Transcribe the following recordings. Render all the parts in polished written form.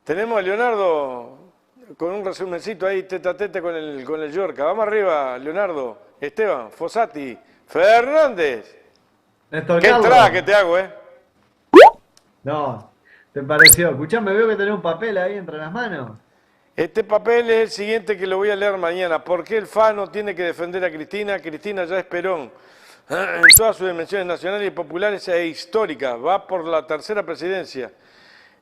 Tenemos a Leonardo con un resumencito ahí, tete a tete con el Yorca. Vamos arriba, Leonardo, Esteban, Fossati, Fernández. Néstor Qué entrada Carlos, que te hago, ¿eh? no, ¿te pareció? Escuchame, veo que tenés un papel ahí entre las manos. Este papel es el siguiente que lo voy a leer mañana. ¿Por qué el Fano tiene que defender a Cristina? Cristina ya es Perón. En todas sus dimensiones nacionales y populares e históricas. Va por la tercera presidencia.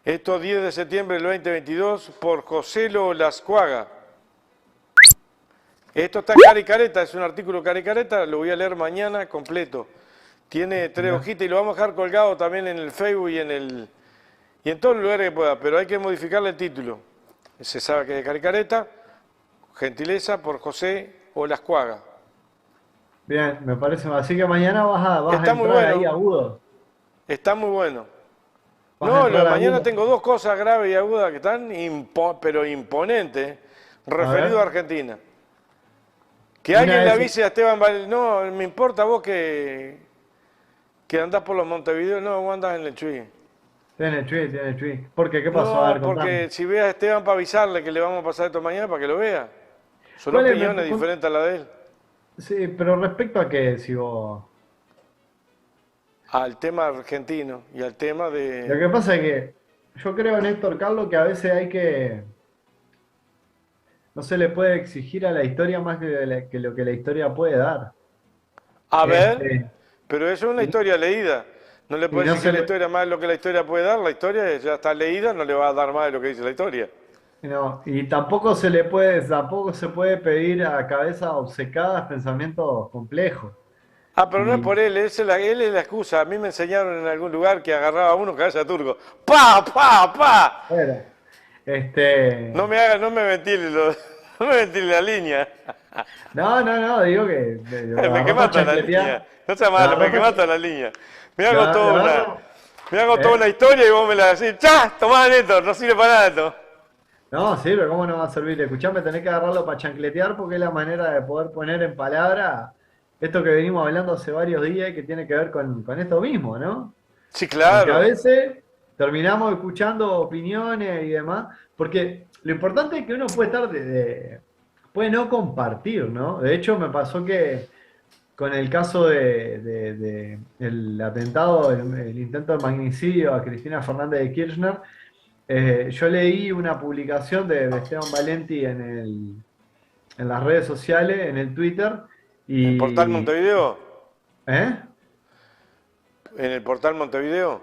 Esto 10 de septiembre del 2022 por Joselo Lascuaga. Esto está en Caricareta, es un artículo Caricareta, lo voy a leer mañana completo. Tiene 3 Mirá. hojitas y lo vamos a dejar colgado también en el Facebook y en todos los lugares que pueda, pero hay que modificarle el título. Se sabe que es de Caricareta, gentileza por José Olascuaga. Bien, me parece. Así que mañana vas a Está muy entrar ahí bueno, agudo. está muy bueno. Vas a No, lo de entrar mañana agudo. tengo 2 cosas graves y agudas que están, pero imponentes, A referido a ver, Argentina. Que una alguien le vez. avise a Esteban Val... No, me importa vos que andás por los Montevideo, no, vos andás en el Chuy. Tiene tweet. ¿Por qué? ¿Qué pasó? A No, ver, contame. porque si ve a Esteban para avisarle que le vamos a pasar esto mañana para que lo vea. Son ¿Cuál es? opiniones diferentes a la de él. Sí, pero respecto a qué, si vos. Al tema argentino y al tema Lo de... que pasa es que yo creo, Néstor Carlos, que a veces hay que. No se le puede exigir a la historia más que lo que la historia puede dar. A ver, Este, pero eso es una y, historia leída. No le y puede no exigir se la le. historia más de lo que la historia puede dar. La historia ya está leída, no le va a dar más de lo que dice la historia. No, y tampoco se puede pedir a cabezas obcecadas pensamientos complejos. Pero no es Y por él, él es la excusa. A mí me enseñaron en algún lugar que agarraba a uno cabeza de turco. ¡Pa, pa, pa! bueno, este, No me ventile, no me ventile la línea. no, digo que lo Me agarró para quemaste la línea. chancletear, No sea lo malo, me agarró para, quemaste la línea. Me lo, hago toda lo una, agarró, me hago toda una ¿eh? historia y vos me la decís. ¡Chá! Tomá, Neto, no sirve para nada esto. No, sí, pero ¿cómo no va a servir? Escuchame, tenés que agarrarlo para chancletear porque es la manera de poder poner en palabra esto que venimos hablando hace varios días y que tiene que ver con esto mismo, ¿no? Sí, Porque a claro. veces terminamos escuchando opiniones y demás, porque lo importante es que uno puede puede no compartir, ¿no? De hecho, me pasó que con el caso de el atentado, el intento de magnicidio a Cristina Fernández de Kirchner, yo leí una publicación de Esteban Valenti en las redes sociales, en el Twitter, En el portal y... Montevideo. ¿Eh? En el portal Montevideo.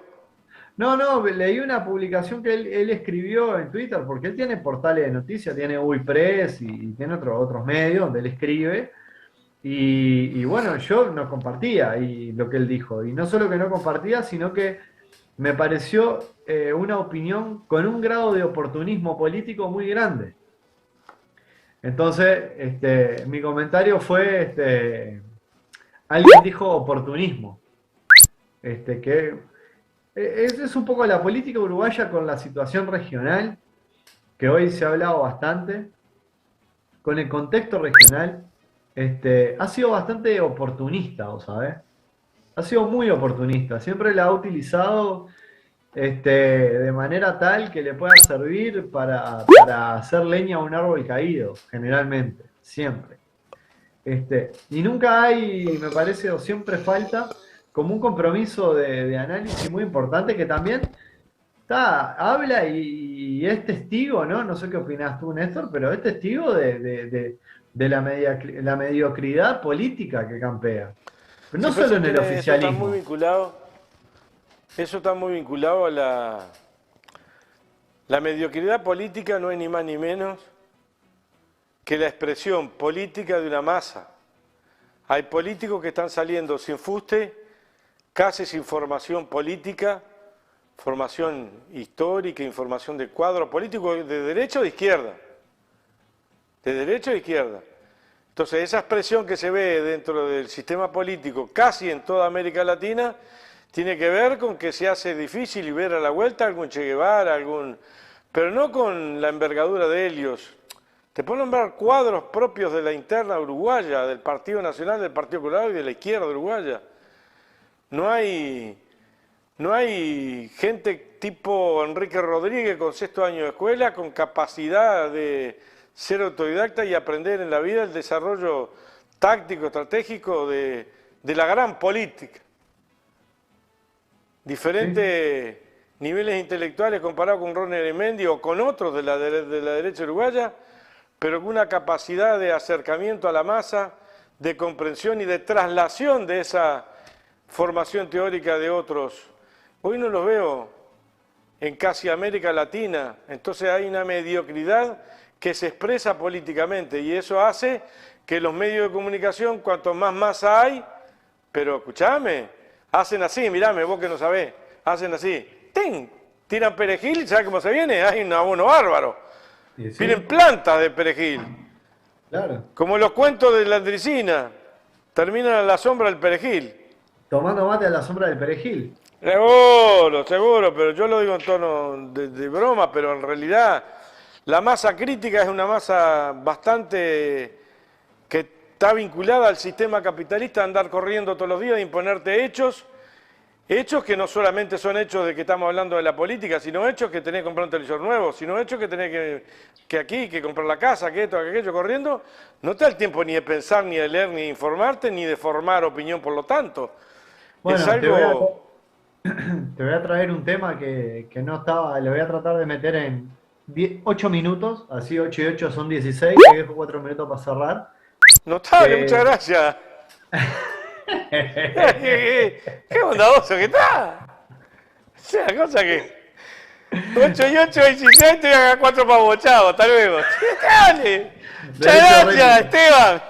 No, leí una publicación que él escribió en Twitter, porque él tiene portales de noticias, tiene UiPress y tiene otros medios donde él escribe. Y bueno, yo no compartía lo que él dijo. Y no solo que no compartía, sino que me pareció una opinión con un grado de oportunismo político muy grande. Entonces, mi comentario fue, alguien dijo oportunismo. Que es un poco la política uruguaya con la situación regional, que hoy se ha hablado bastante, con el contexto regional, ha sido bastante oportunista, ¿vos sabés? Ha sido muy oportunista, siempre la ha utilizado de manera tal que le pueda servir para hacer leña a un árbol caído, generalmente, siempre. Y nunca hay, me parece, o siempre falta como un compromiso de análisis muy importante que también habla y es testigo, ¿no? No sé qué opinas tú, Néstor, pero es testigo de la mediocridad política que campea. Pero no Sí, solo pasa en el que oficialismo. eso está muy vinculado a la mediocridad política, no es ni más ni menos que la expresión política de una masa. Hay políticos que están saliendo sin fuste, casi sin formación política, formación histórica, información de cuadro político de derecha o de izquierda. De derecha o de izquierda. Entonces, esa expresión que se ve dentro del sistema político, casi en toda América Latina, tiene que ver con que se hace difícil y ver a la vuelta algún Che Guevara, pero no con la envergadura de Helios. Te puedo nombrar cuadros propios de la interna uruguaya, del Partido Nacional, del Partido Colorado y de la izquierda uruguaya. No hay No hay gente tipo Enrique Rodríguez con sexto año de escuela, con capacidad de ser autodidacta y aprender en la vida el desarrollo táctico, estratégico de la gran política. Sí. Diferentes niveles intelectuales comparados con Ronnie Arismendi o con otros de la derecha uruguaya, pero con una capacidad de acercamiento a la masa, de comprensión y de traslación de esa formación teórica de otros. Hoy no los veo en casi América Latina, entonces hay una mediocridad que se expresa políticamente y eso hace que los medios de comunicación, cuanto más masa hay, pero escuchame, hacen así, mirame, vos que no sabés, hacen así, ¡ting! Tiran perejil, ¿sabes cómo se viene? Hay un abono bárbaro. Y Vienen sí, plantas de perejil, claro. como los cuentos de la Andricina, terminan a la sombra del perejil. Tomando mate a la sombra del perejil. Seguro, seguro, pero yo lo digo en tono de broma, pero en realidad la masa crítica es una masa bastante que está vinculada al sistema capitalista, andar corriendo todos los días, de imponerte hechos, hechos que no solamente son hechos de que estamos hablando de la política, sino hechos que tenés que comprar un televisor nuevo, sino hechos que tenés que aquí, que comprar la casa, que esto, que aquello, corriendo, no te da el tiempo ni de pensar, ni de leer, ni de informarte, ni de formar opinión por lo tanto. Es Bueno, algo... te voy a traer un tema que no estaba, le voy a tratar de meter en 8 minutos, así 8 y 8 son 16, te dejo 4 minutos para cerrar. Notable, muchas Que... gracias. Qué bondadoso que está. O sea, cosa que 8 y 8, 16, te voy a 4 pavos, chao, hasta luego. Dale. Muchas De hecho, gracias, Esteban.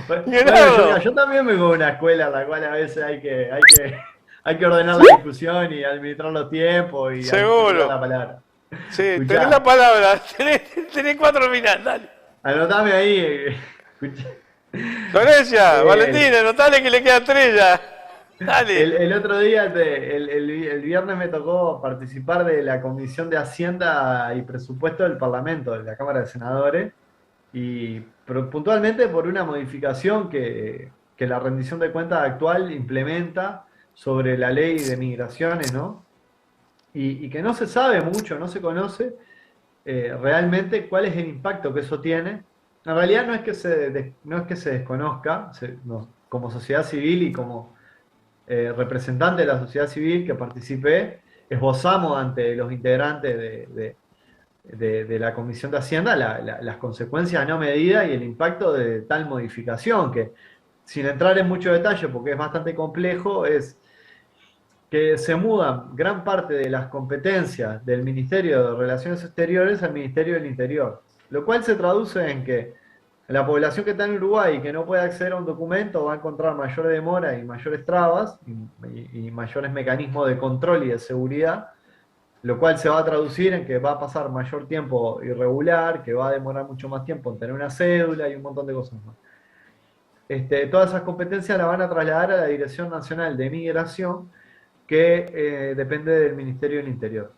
bueno, Leonardo. yo también vengo de una escuela en la cual a veces hay que ordenar la discusión y administrar los tiempos y articular la Seguro. palabra. Sí, tenés la Escuchá, palabra, tenés 4 finales, dale. anotame ahí. Escuchá. Florencia, Eh, Valentina, notale que le quedan 3 ya. Dale. el otro día, el viernes me tocó participar de la Comisión de Hacienda y Presupuesto del Parlamento, de la Cámara de Senadores, y puntualmente por una modificación que la rendición de cuentas actual implementa sobre la ley de migraciones, ¿no? Y que no se sabe mucho, no se conoce realmente cuál es el impacto que eso tiene. En realidad no es que se desconozca, como sociedad civil y como representante de la sociedad civil que participé, esbozamos ante los integrantes de la Comisión de Hacienda las consecuencias no medidas y el impacto de tal modificación, que sin entrar en mucho detalle, porque es bastante complejo, es que se mudan gran parte de las competencias del Ministerio de Relaciones Exteriores al Ministerio del Interior, lo cual se traduce en que la población que está en Uruguay y que no puede acceder a un documento va a encontrar mayores demoras y mayores trabas y mayores mecanismos de control y de seguridad, lo cual se va a traducir en que va a pasar mayor tiempo irregular, que va a demorar mucho más tiempo en tener una cédula y un montón de cosas más. Todas esas competencias las van a trasladar a la Dirección Nacional de Migración, que depende del Ministerio del Interior.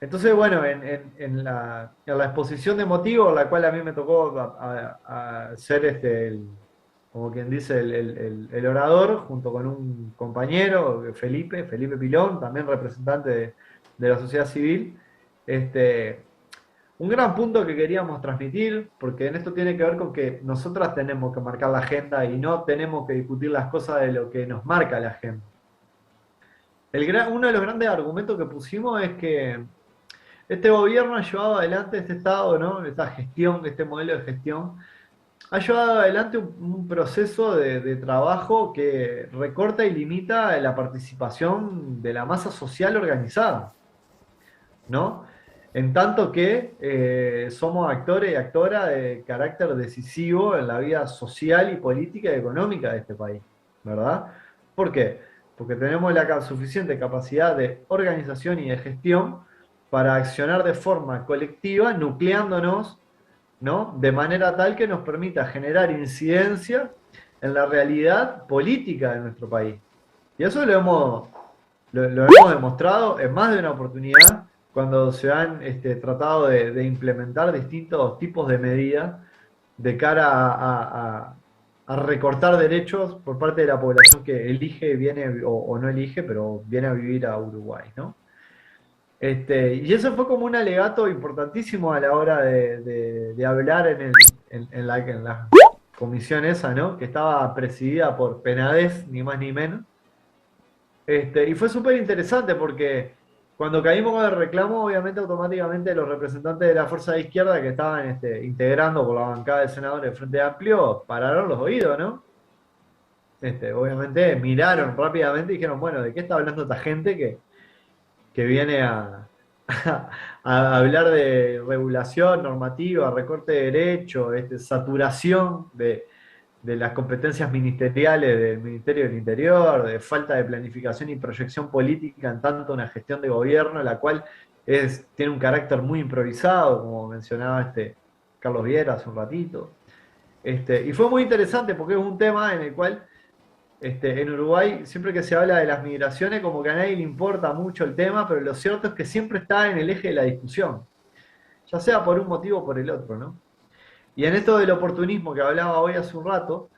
Entonces, bueno, en la exposición de motivos, la cual a mí me tocó a ser como quien dice, el orador, junto con un compañero, Felipe Pilón, también representante de la sociedad civil, un gran punto que queríamos transmitir, porque en esto tiene que ver con que nosotras tenemos que marcar la agenda y no tenemos que discutir las cosas de lo que nos marca la agenda. Uno de los grandes argumentos que pusimos es que este gobierno ha llevado adelante este Estado, ¿no? Esta gestión, este modelo de gestión, ha llevado adelante un proceso de trabajo que recorta y limita la participación de la masa social organizada, ¿no? En tanto que somos actores y actoras de carácter decisivo en la vida social y política y económica de este país, ¿verdad? ¿Por qué? Porque tenemos la suficiente capacidad de organización y de gestión para accionar de forma colectiva, nucleándonos, ¿no? De manera tal que nos permita generar incidencia en la realidad política de nuestro país. Y eso lo hemos demostrado en más de una oportunidad cuando se han tratado de implementar distintos tipos de medidas de cara a recortar derechos por parte de la población que elige, viene o no elige, pero viene a vivir a Uruguay, ¿no? Y eso fue como un alegato importantísimo a la hora de hablar en la comisión esa, ¿no? Que estaba presidida por Penades, ni más ni menos. Y fue súper interesante porque cuando caímos con el reclamo, obviamente automáticamente los representantes de la fuerza de izquierda que estaban integrando por la bancada de senadores del Frente Amplio pararon los oídos, ¿no? Obviamente miraron rápidamente y dijeron, bueno, ¿de qué está hablando esta gente que viene a hablar de regulación, normativa, recorte de derechos, saturación de las competencias ministeriales del Ministerio del Interior, de falta de planificación y proyección política en tanto una gestión de gobierno, la cual tiene un carácter muy improvisado, como mencionaba Carlos Viera hace un ratito. Y fue muy interesante porque es un tema en el cual en Uruguay, siempre que se habla de las migraciones, como que a nadie le importa mucho el tema, pero lo cierto es que siempre está en el eje de la discusión, ya sea por un motivo o por el otro, ¿no? Y en esto del oportunismo que hablaba hoy hace un rato,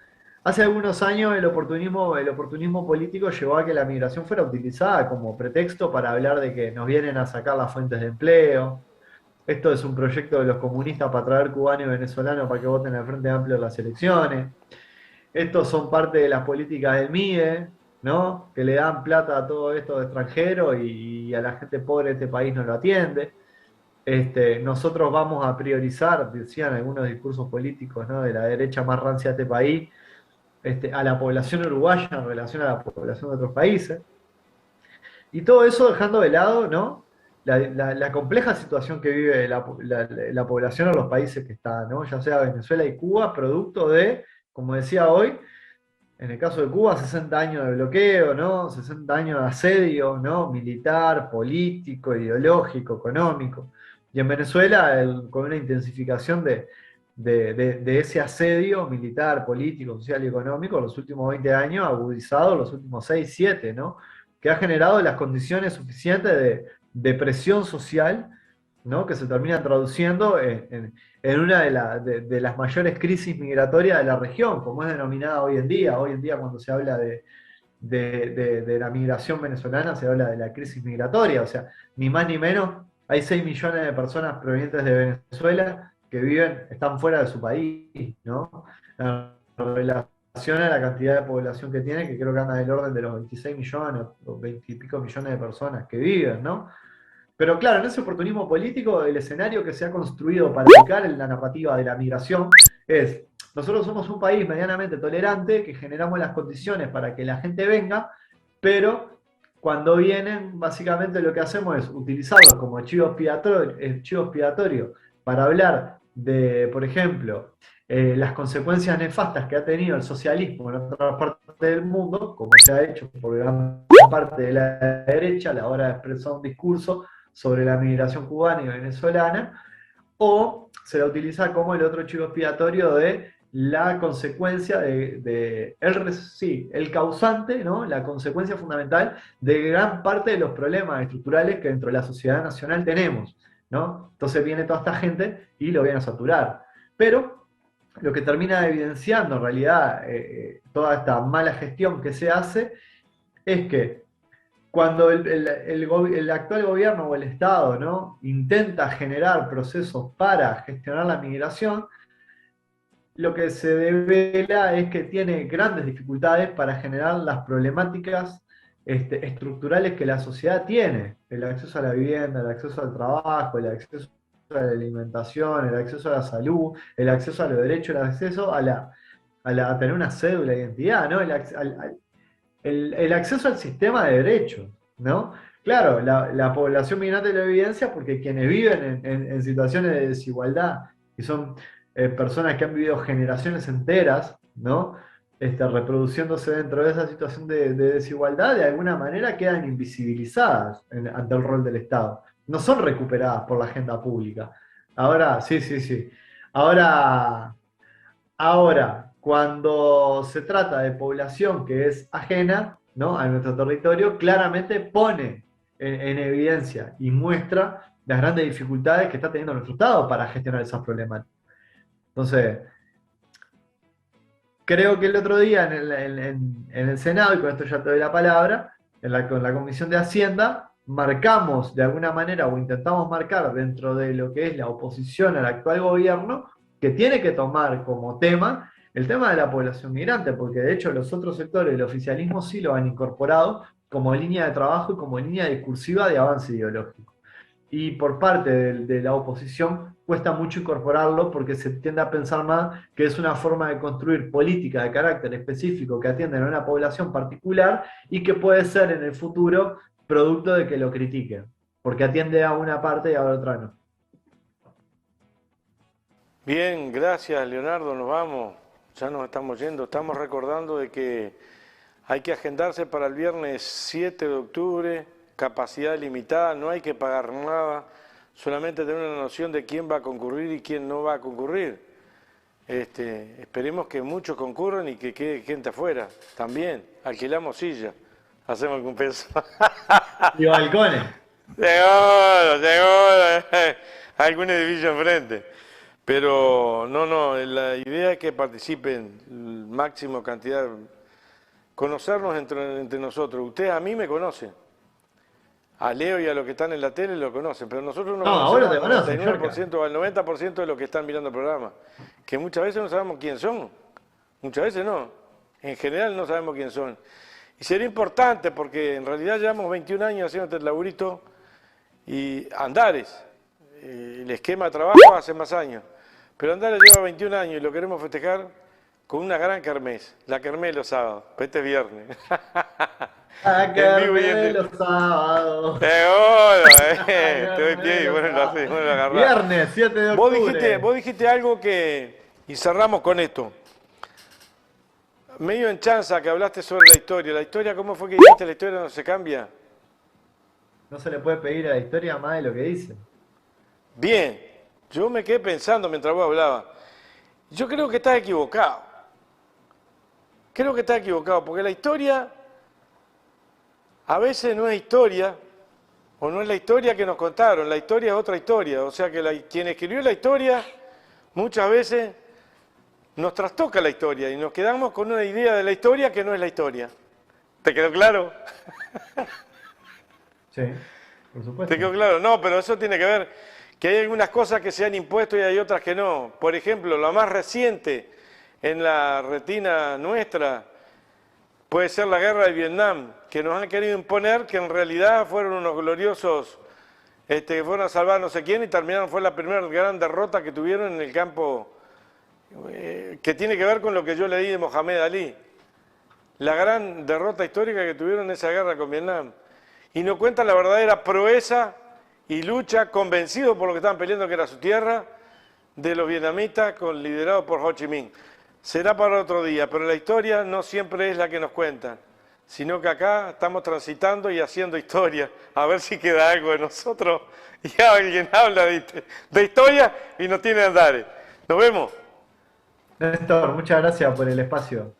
hace algunos años el oportunismo político llevó a que la migración fuera utilizada como pretexto para hablar de que nos vienen a sacar las fuentes de empleo. Esto es un proyecto de los comunistas para traer cubanos y venezolanos para que voten al Frente Amplio en las elecciones. Estos son parte de las políticas del MIDE, ¿no? Que le dan plata a todo esto de extranjeros y a la gente pobre de este país no lo atiende. Nosotros vamos a priorizar, decían algunos discursos políticos, ¿no? De la derecha más rancia de este país, a la población uruguaya en relación a la población de otros países. Y todo eso dejando de lado, ¿no? La compleja situación que vive la población en los países que está, ¿no? Ya sea Venezuela y Cuba, producto de, como decía hoy, en el caso de Cuba, 60 años de bloqueo, ¿no? 60 años de asedio, ¿no? Militar, político, ideológico, económico. Y en Venezuela, con una intensificación de ese asedio militar, político, social y económico en los últimos 20 años, agudizado los últimos 6, 7, ¿no? Que ha generado las condiciones suficientes de presión social, ¿no? Que se termina traduciendo en una de las mayores crisis migratorias de la región, como es denominada hoy en día. Hoy en día, cuando se habla de la migración venezolana, se habla de la crisis migratoria. O sea, ni más ni menos, hay 6 millones de personas provenientes de Venezuela que están fuera de su país, ¿no? En relación a la cantidad de población que tiene, que creo que anda del orden de los 26 millones o 20 y pico millones de personas que viven, ¿no? Pero claro, en ese oportunismo político, el escenario que se ha construido para ubicar en la narrativa de la migración es, nosotros somos un país medianamente tolerante, que generamos las condiciones para que la gente venga, pero cuando vienen, básicamente lo que hacemos es utilizarlos como chivo expiatorio para hablar de, por ejemplo, las consecuencias nefastas que ha tenido el socialismo en otras partes del mundo, como se ha hecho por gran parte de la derecha a la hora de expresar un discurso sobre la migración cubana y venezolana, o se la utiliza como el otro chivo expiatorio de la consecuencia el causante, ¿no? La consecuencia fundamental de gran parte de los problemas estructurales que dentro de la sociedad nacional tenemos, ¿no? Entonces viene toda esta gente y lo viene a saturar. Pero lo que termina evidenciando en realidad toda esta mala gestión que se hace es que cuando el actual gobierno o el Estado, ¿no? Intenta generar procesos para gestionar la migración, lo que se devela es que tiene grandes dificultades para generar las problemáticas estructurales que la sociedad tiene: el acceso a la vivienda, el acceso al trabajo, el acceso a la alimentación, el acceso a la salud, el acceso a los derechos, el acceso a tener una cédula de identidad, ¿no? El acceso al sistema de derechos, ¿no? Claro, la población migrante lo evidencia porque quienes viven en situaciones de desigualdad, y son personas que han vivido generaciones enteras, ¿no? Reproduciéndose dentro de esa situación de desigualdad, de alguna manera quedan invisibilizadas ante el rol del Estado. No son recuperadas por la agenda pública. Ahora, sí, sí, sí. Ahora, cuando se trata de población que es ajena, ¿no? A nuestro territorio, claramente pone en evidencia y muestra las grandes dificultades que está teniendo nuestro Estado para gestionar esas problemáticas. Entonces, creo que el otro día en el Senado, y con esto ya te doy la palabra, con la Comisión de Hacienda, marcamos de alguna manera o intentamos marcar dentro de lo que es la oposición al actual gobierno, que tiene que tomar como tema el tema de la población migrante, porque de hecho los otros sectores del oficialismo sí lo han incorporado como línea de trabajo y como línea discursiva de avance ideológico. Y por parte de la oposición cuesta mucho incorporarlo porque se tiende a pensar más que es una forma de construir política de carácter específico que atienden a una población particular y que puede ser en el futuro producto de que lo critiquen, porque atiende a una parte y a otra no. Bien, gracias Leonardo, nos vamos, ya nos estamos yendo, estamos recordando de que hay que agendarse para el viernes 7 de octubre, capacidad limitada, no hay que pagar nada, solamente tener una noción de quién va a concurrir y quién no va a concurrir. Esperemos que muchos concurran y que quede gente afuera, también, alquilamos sillas, hacemos algún peso. Y balcones. Seguro, algún edificio enfrente. Pero no, la idea es que participen máximo cantidad, conocernos entre nosotros. Ustedes a mí me conocen, a Leo y a los que están en la tele lo conocen, pero nosotros no ahora te conocemos conocen, al 99% o al 90% de los que están mirando el programa, que muchas veces no sabemos quién son, muchas veces no, en general no sabemos quién son. Y sería importante porque en realidad llevamos 21 años haciendo este laburito y Andares, el esquema de trabajo hace más años. Pero Andares lleva 21 años y lo queremos festejar con una gran kermés, la kermés de los sábados, pues este es viernes. La kermés de los sábados. Seguro, te doy pie y bueno, lo agarrás. Viernes, 7 de octubre. Vos dijiste algo que, y cerramos con esto, medio en chanza que hablaste sobre la historia, ¿cómo fue que dijiste? La historia no se cambia. No se le puede pedir a la historia más de lo que dice. Bien, yo me quedé pensando mientras vos hablabas. Yo creo que estás equivocado. Creo que estás equivocado, porque la historia a veces no es historia, o no es la historia que nos contaron, la historia es otra historia. O sea que quien escribió la historia muchas veces nos trastoca la historia y nos quedamos con una idea de la historia que no es la historia. ¿Te quedó claro? Sí, por supuesto. ¿Te quedó claro? No, pero eso tiene que ver que hay algunas cosas que se han impuesto y hay otras que no. Por ejemplo, la más reciente en la retina nuestra puede ser la guerra de Vietnam, que nos han querido imponer, que en realidad fueron unos gloriosos que fueron a salvar no sé quién y terminaron, fue la primera gran derrota que tuvieron en el campo, que tiene que ver con lo que yo leí de Mohamed Ali. La gran derrota histórica que tuvieron en esa guerra con Vietnam. Y no cuentan la verdadera proeza y lucha, convencidos por lo que estaban peleando que era su tierra, de los vietnamitas liderados por Ho Chi Minh. Será para otro día, pero la historia no siempre es la que nos cuentan, sino que acá estamos transitando y haciendo historia, a ver si queda algo de nosotros y alguien habla de historia y nos tiene Andares. Nos vemos. Néstor, muchas gracias por el espacio.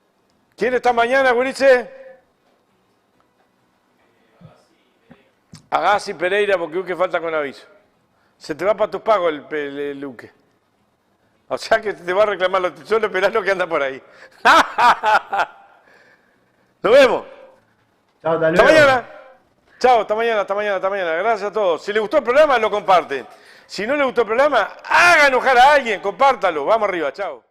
¿Quién está mañana, Gurice? Agassi Pereira, porque Uque falta con aviso. Se te va para tus pagos el Uque. O sea que te va a reclamar, solo esperás lo que anda por ahí. Nos vemos. Chao, hasta Hasta luego. mañana. Chao, hasta mañana, hasta mañana, hasta mañana. Gracias a todos. Si les gustó el programa, lo comparten. Si no les gustó el programa, haga enojar a alguien, compártalo. Vamos arriba, chao.